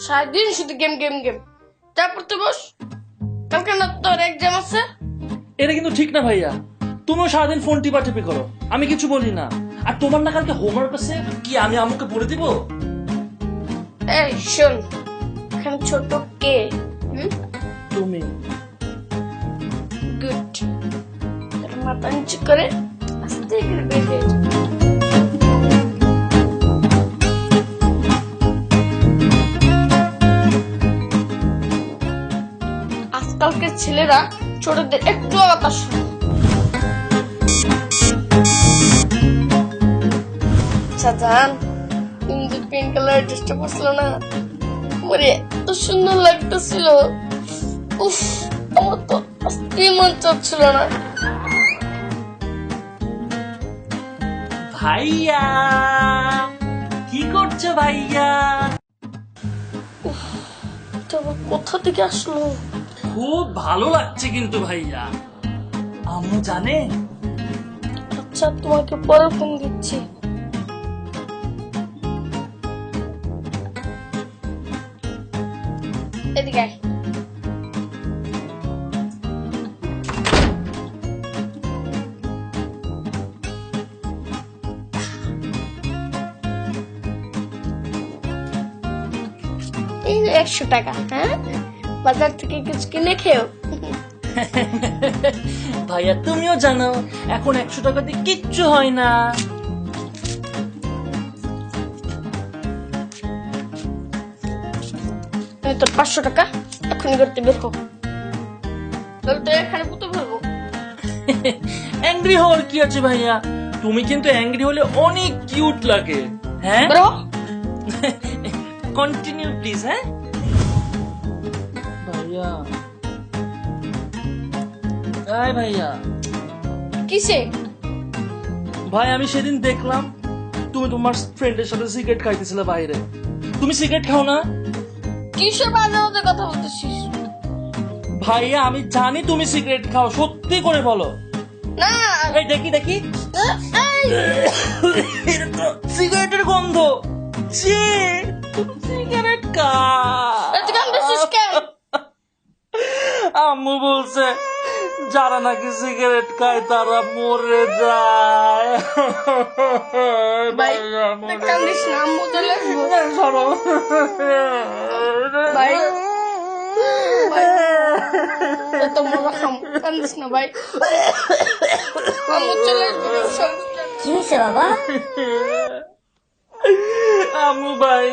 সারাদিন শুধু game game game. তারপর তো বস, কালকে না তোর এক্সাম আছে। এটা কিন্তু ঠিক না ভাইয়া, তুমিও সারাদিন ফোন টিপি করো, আমি কিছু বলি না। আর তোমার না কালকে হোমওয়ার্ক আছে, কি আমি আমাকে বলে দিব? এই শোন, এখানে ছোট কে? তুমি। গুড, তোর মাথা নিচু করে আস্তে করে বেরিয়ে যা। আজকালকার ছেলেরা ছোটদের একটু কথা শোনে। জান, তুমি যে পিঙ্ক কালার ড্রেসটা পরছিল না, মরে এত সুন্দর লাগতেছিল। উফ, আমার তো আসতেই মন চাচ্ছিল না। ভাইয়া কি করছো ভাইয়া? এটা আবার কোথা থেকে আসলো? খুব ভালো লাগছে কিন্তু ভাইয়া। আম্মু জানে? আচ্ছা, তোমাকে পরে ফোন দিচ্ছি। এদিকে আয়। এই 100 টাকা, হ্যাঁ, বাজার থেকে কিছু কিনে খেও। ভাইয়া তুমিও জানো এখন 100 টাকা দিয়ে কিচ্ছু হয় না। আমি তোর 500 টাকা এখনই করতে বের হোক, তো এখানে পুঁতে ফেলবো। অ্যাংরি হওয়ার কি আছে ভাইয়া? তুমি কিন্তু অ্যাংরি হলে অনেক কিউট লাগে। হ্যাঁ, বের হ। Continue please. হ্যাঁ ভাইয়া, এই ভাইয়া। কিসে? ভাই আমি সেদিন দেখলাম তুমি তোমার ফ্রেন্ডের সাথে সিগারেট খাইতেছিলে বাইরে। তুমি সিগারেট খাও না? কিসের বাজে বাজে কথা বলতেছিস? ভাইয়া আমি জানি তুমি সিগারেট খাও, সত্যি করে বলো। না, এই দেখি দেখি, এটা তো সিগারেটের গন্ধ। ছি, তুমি সিগারেট খাও। তুই কাঁদতেছিস কেন? আম্মু বলছে যারা নাকি সিগারেট খায় তারা মরে যায়। ভাই, তুই কাঁদিস না, আম্মু চলে আসবো। সরো। ভাই, ভাই, এত মজা খাম, কাঁদিস না ভাই। আম্মু চলে আসবো, সব কি হয়েছে বাবা? আম্মু ভাই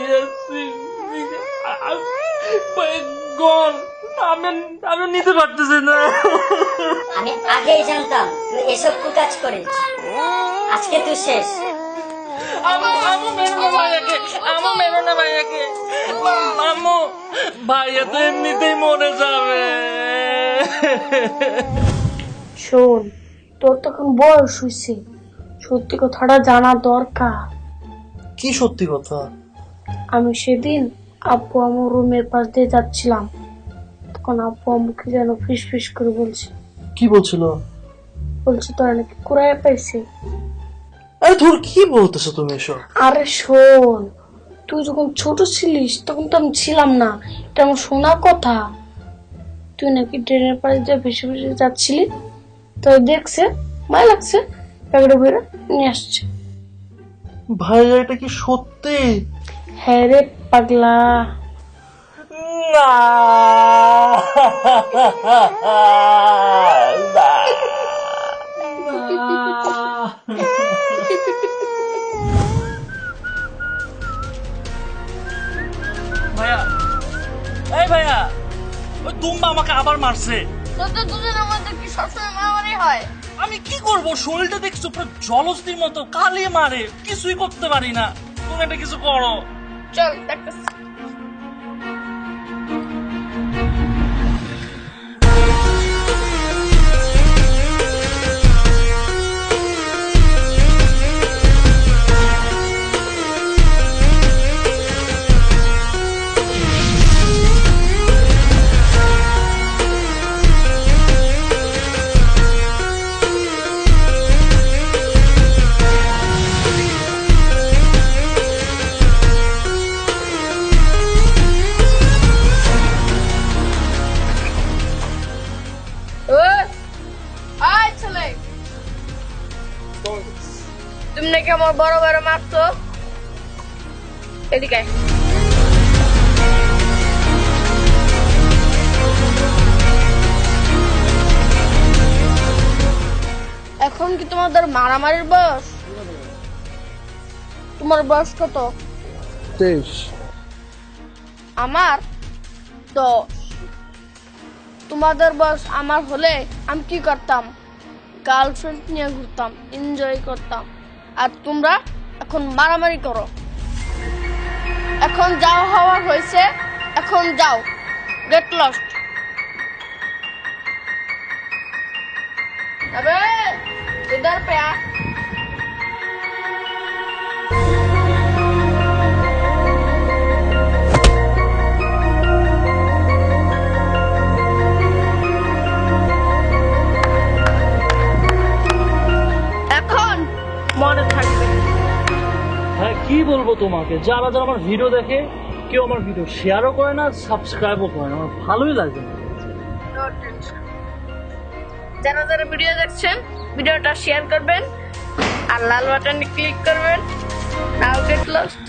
গন, আমি নিতে পারতেছি না। আমি আগেই জানতাম তুই এসব কুকাজ করিস, আজকে তুই শেষ। আম্মু মেরো না ভাইয়াকে, আম্মু মেরো না ভাইয়াকে। আম্মু, ভাইয়া তো এমনিতেই মরে যাবে। শোন, তোর তখন বয়স হয়েছে, সত্যি কথাটা জানা দরকার। কি সত্যি কথা? আমি সেদিন আব্বু আমার রুমের পাশ দিয়ে যাচ্ছিলাম, তখন আব্বু আম্মুকে যেন ফিস ফিস করে বলছে। কি বলছিল? বলছে তোরা নাকি কুড়ায় পাইছে। আরে ধর, কি বলতেছো তুমি এসব? আরে শোন, তুই যখন ছোট ছিলিস তখন তো আমি ছিলাম না, এটা আমার শোনা কথা। তুই নাকি ট্রেনের পাশে দিয়ে ভেসে ভেসে যাচ্ছিলি, তো দেখছে, মায় লাগছে, প্যাকেটে বেরো নিয়ে আসছে। ভাইয়া এটা কি সত্যি? হ্যাঁ রে পাগলা। না, ভাইয়া, এই ভাইয়া, ওই দুম্বা আমাকে আবার মারছে। তোদের দুজনের মধ্যে কি সবসময় মারামারি হয়? আমি কি করব, শরীরটা দেখছো পুরো জলস্থির মতো, কালি মারে, কিছুই করতে পারি না। তুমি একটা কিছু করো। চল দেখতেছি। নাকি আমার বড় বড় মারতো। এদিকে আয়। এখন কি তোমাদের মারামারির বয়স? তোমার বয়স কত? 23। আমার 10। তোমাদের বয়স আমার হলে আমি কি করতাম? গার্লফ্রেন্ড নিয়ে ঘুরতাম, এনজয় করতাম। আর তোমরা এখন মারামারি করো। এখন যাও, হওয়ার হয়েছে, এখন যাও, গেট লস্ট। अबे इधर पे आ। এখন মনে থাকবে। হ্যাঁ, কি বলবো তোমাকে, যারা যারা আমার ভিডিও দেখে কেউ আমার ভিডিও শেয়ারও করে না, সাবস্ক্রাইবও করে না, আমার ভালোই লাগে না। No tension. যারা যারা ভিডিও দেখছেন ভিডিওটা শেয়ার করবেন আর লাল বাটনে ক্লিক করবেন। নাও গেট লস্ট।